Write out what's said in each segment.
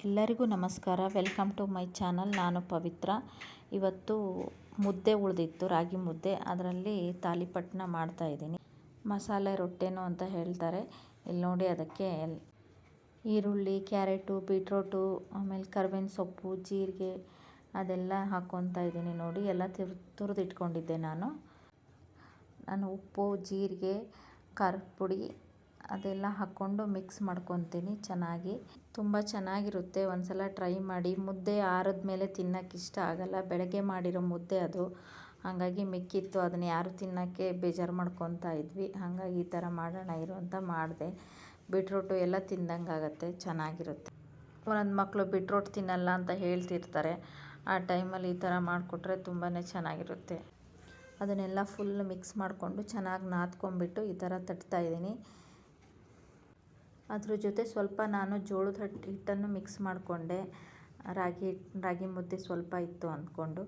ಎಲ್ಲರಿಗೂ ನಮಸ್ಕಾರ. Welcome to my channel. ನಾನು ಪವಿತ್ರ. ಇವತ್ತು ಮುದ್ದೆ ಉಳಿದಿತ್ತು, ರಾಗಿ ಮುದ್ದೆ. ಅದರಲ್ಲಿ ತಾಲಿಪಟ್ಟನ್ನ ಮಾಡ್ತಾಯಿದ್ದೀನಿ. ಮಸಾಲೆ ರೊಟ್ಟೆನೋ ಅಂತ ಹೇಳ್ತಾರೆ. ಇಲ್ಲಿ ನೋಡಿ, ಅದಕ್ಕೆ ಈರುಳ್ಳಿ, ಕ್ಯಾರೆಟು, ಬೀಟ್ರೋಟು, ಆಮೇಲೆ ಕರ್ಬೇವಿನ ಸೊಪ್ಪು, ಜೀರಿಗೆ ಅದೆಲ್ಲ ಹಾಕ್ಕೊತಾ ಇದ್ದೀನಿ. ನೋಡಿ, ಎಲ್ಲ ತುರಿದಿಟ್ಕೊಂಡಿದ್ದೆ ನಾನು ಉಪ್ಪು, ಜೀರಿಗೆ, ಖಾರದ ಪುಡಿ ಅದೆಲ್ಲ ಹಾಕ್ಕೊಂಡು ಮಿಕ್ಸ್ ಮಾಡ್ಕೊತೀನಿ ಚೆನ್ನಾಗಿ. ತುಂಬ ಚೆನ್ನಾಗಿರುತ್ತೆ. ಒಂದ್ಸಲ ಟ್ರೈ ಮಾಡಿ. ಮುದ್ದೆ ಆರಿದ ಮೇಲೆ ತಿನ್ನೋಕ್ಕೆ ಇಷ್ಟ ಆಗಲ್ಲ. ಬೆಳಗ್ಗೆ ಮಾಡಿರೋ ಮುದ್ದೆ ಅದು, ಹಾಗಾಗಿ ಮಿಕ್ಕಿತ್ತು. ಅದನ್ನು ಯಾರು ತಿನ್ನೋಕ್ಕೆ ಬೇಜಾರು ಮಾಡ್ಕೊತಾ ಇದ್ವಿ. ಹಾಗಾಗಿ ಈ ಥರ ಮಾಡೋಣ ಇರು ಅಂತ ಮಾಡಿದೆ. ಬೀಟ್ರೋಟು ಎಲ್ಲ ತಿಂದಂಗೆ ಆಗುತ್ತೆ, ಚೆನ್ನಾಗಿರುತ್ತೆ. ಒಂದೊಂದು ಮಕ್ಕಳು ಬೀಟ್ರೋಟ್ ತಿನ್ನಲ್ಲ ಅಂತ ಹೇಳ್ತಿರ್ತಾರೆ. ಆ ಟೈಮಲ್ಲಿ ಈ ಥರ ಮಾಡಿಕೊಟ್ರೆ ತುಂಬಾ ಚೆನ್ನಾಗಿರುತ್ತೆ. ಅದನ್ನೆಲ್ಲ ಫುಲ್ ಮಿಕ್ಸ್ ಮಾಡಿಕೊಂಡು ಚೆನ್ನಾಗಿ ನಾದ್ಕೊಂಬಿಟ್ಟು ಈ ಥರ ತಟ್ತಾಯಿದ್ದೀನಿ. ಅದ್ರ ಜೊತೆ ಸ್ವಲ್ಪ ನಾನು ಜೋಳದ ಹಿಟ್ಟನ್ನು ಮಿಕ್ಸ್ ಮಾಡಿಕೊಂಡೆ. ರಾಗಿ ಮುದ್ದೆ ಸ್ವಲ್ಪ ಇತ್ತು ಅಂದ್ಕೊಂಡು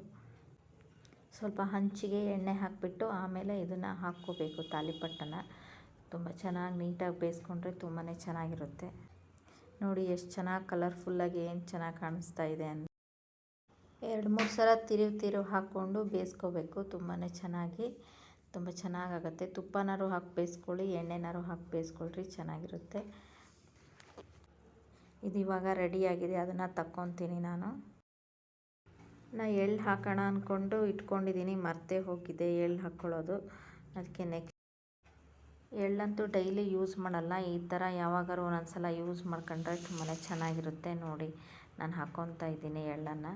ಸ್ವಲ್ಪ ಹಂಚಿಗೆ ಎಣ್ಣೆ ಹಾಕಿಬಿಟ್ಟು ಆಮೇಲೆ ಇದನ್ನು ಹಾಕ್ಕೋಬೇಕು, ತಾಲಿಪಟ್ಟನ್ನು. ತುಂಬ ಚೆನ್ನಾಗಿ ನೀಟಾಗಿ ಬೇಯಿಸ್ಕೊಂಡ್ರೆ ತುಂಬಾ ಚೆನ್ನಾಗಿರುತ್ತೆ. ನೋಡಿ ಎಷ್ಟು ಚೆನ್ನಾಗಿ ಕಲರ್ಫುಲ್ಲಾಗಿ ಏನು ಚೆನ್ನಾಗಿ ಕಾಣಿಸ್ತಾ ಇದೆ ಅಂತ. 2-3 ಸಲ ತಿರುವು ಹಾಕ್ಕೊಂಡು ಬೇಯಿಸ್ಕೋಬೇಕು. ತುಂಬಾ ಚೆನ್ನಾಗಿ, ತುಂಬ ಚೆನ್ನಾಗಾಗುತ್ತೆ. ತುಪ್ಪನಾರು ಹಾಕಿ ಬೇಯಿಸ್ಕೊಳ್ಳಿ, ಎಣ್ಣೆನಾರು ಹಾಕಿ ಬೇಯಿಸ್ಕೊಳ್ರಿ, ಚೆನ್ನಾಗಿರುತ್ತೆ. ಇದು ಇವಾಗ ರೆಡಿಯಾಗಿದೆ. ಅದನ್ನು ತಕ್ಕೊತೀನಿ ನಾನು ಎಳ್ಳು ಹಾಕೋಣ ಅಂದ್ಕೊಂಡು ಇಟ್ಕೊಂಡಿದ್ದೀನಿ, ಮರ್ತೇ ಹೋಗಿದೆ ಎಳ್ಳು ಹಾಕ್ಕೊಳ್ಳೋದು. ಅದಕ್ಕೆ ನೆಕ್ಸ್ಟ್ ಎಳ್ಳಂತೂ ಡೈಲಿ ಯೂಸ್ ಮಾಡಲ್ಲ. ಈ ಥರ ಯಾವಾಗಾರು ಒಂದೊಂದು ಸಲ ಯೂಸ್ ಮಾಡ್ಕೊಂಡ್ರೆ ತುಂಬಾ ಚೆನ್ನಾಗಿರುತ್ತೆ. ನೋಡಿ, ನಾನು ಹಾಕ್ಕೊತಾ ಇದ್ದೀನಿ ಎಳ್ಳನ್ನು.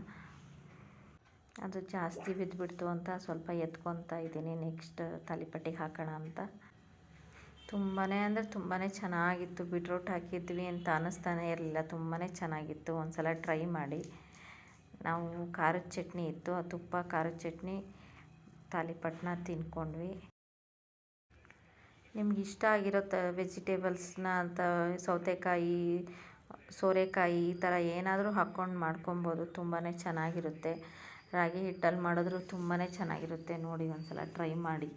ಅದು ಜಾಸ್ತಿ ಬಿದ್ದುಬಿಡ್ತು ಅಂತ ಸ್ವಲ್ಪ ಎತ್ಕೊತಾ ಇದ್ದೀನಿ. ನೆಕ್ಸ್ಟ್ ತಾಲಿಪಟ್ಟಿಗೆ ಹಾಕೋಣ ಅಂತ. ತುಂಬಾ ಅಂದರೆ ತುಂಬಾ ಚೆನ್ನಾಗಿತ್ತು. ಬೀಟ್ರೋಟ್ ಹಾಕಿದ್ವಿ ಅಂತ ಅನ್ನಿಸ್ತಾನೆ ಇರಲಿಲ್ಲ. ತುಂಬಾ ಚೆನ್ನಾಗಿತ್ತು. ಒಂದು ಸಲ ಟ್ರೈ ಮಾಡಿ. ನಾವು ಖಾರದ ಚಟ್ನಿ ಇತ್ತು, ಆ ತುಪ್ಪ ಖಾರದ ಚಟ್ನಿ ತಾಲಿಪಟ್ಟನ್ನ ತಿನ್ಕೊಂಡ್ವಿ. ನಿಮ್ಗೆ ಇಷ್ಟ ಆಗಿರೋ ವೆಜಿಟೇಬಲ್ಸ್ನ ಅಂತ ಸೌತೆಕಾಯಿ, ಸೋರೆಕಾಯಿ ಈ ಥರ ಏನಾದರೂ ಹಾಕ್ಕೊಂಡು ಮಾಡ್ಕೊಬೋದು. ತುಂಬಾ ಚೆನ್ನಾಗಿರುತ್ತೆ. ರಾಗಿ ಹಿಟ್ಟಲ್ಲಿ ಮಾಡಿದ್ರೂ ತುಂಬಾ ಚೆನ್ನಾಗಿರುತ್ತೆ. ನೋಡಿ, ಒಂದು ಸಲ ಟ್ರೈ ಮಾಡಿ.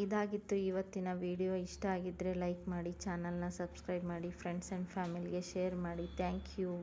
ಇದಾಗಿತ್ತು ಇವತ್ತಿನ ವಿಡಿಯೋ. ಇಷ್ಟ ಆಗಿದ್ದರೆ ಲೈಕ್ ಮಾಡಿ, ಚಾನಲ್ನ ಸಬ್ಸ್ಕ್ರೈಬ್ ಮಾಡಿ, ಫ್ರೆಂಡ್ಸ್ ಆ್ಯಂಡ್ ಫ್ಯಾಮಿಲಿಗೆ ಶೇರ್ ಮಾಡಿ. Thank you.